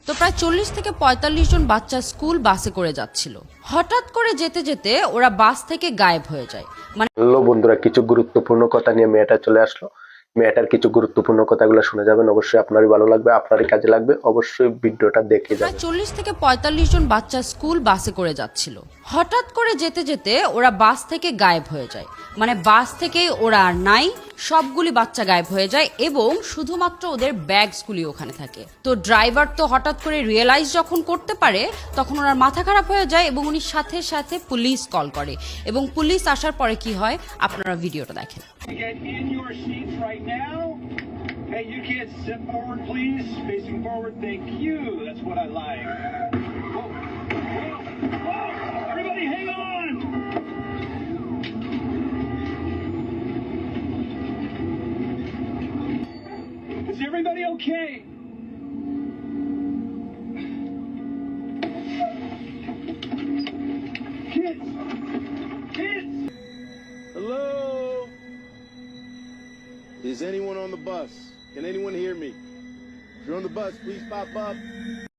তো প্রায় 40 থেকে 45 জন বাচ্চা স্কুল বাসে করে যাচ্ছিল। হঠাৎ করে যেতে যেতে ওরা বাস থেকে গায়েব হয়ে যায়। হ্যালো বন্ধুরা, কিছু গুরুত্বপূর্ণ কথা নিয়ে মেয়েটা চলে আসলো। মেয়েটার কিছু গুরুত্বপূর্ণ কথাগুলো শুনে যাবেন, অবশ্যই আপনারই ভালো লাগবে, আপনারই কাজে লাগবে, অবশ্যই ভিডিওটা দেখে প্রায় যাবেন। 40 থেকে 45 জন বাচ্চা স্কুল বাসে করে যাচ্ছিল। হঠাৎ করে যেতে যেতে ওরা বাস থেকে গায়েব হয়ে যায়। বাস থেকে ওরা আর নাই, সবগুলি বাচ্চা গায়েব হয়ে যায় এবং শুধুমাত্র ওদের ব্যাগসগুলি ওখানে থাকে। তো ড্রাইভার তো হঠাৎ করে রিয়েলাইজ যখন করতে পারে তখন ওনার মাথা খারাপ হয়ে যায় এবং উনি সাথে সাথে পুলিশ কল করে এবং পুলিশ আসার পরে কি হয় আপনারা ভিডিওটা দেখেন। Hey, you kids, step forward, please. Facing forward, thank you. That's what I like. Whoa, whoa, whoa. Everybody hang on. Is everybody okay? Kids, kids. Hello? Is anyone on the bus? Can anyone hear me? If you're on the bus, please pop up.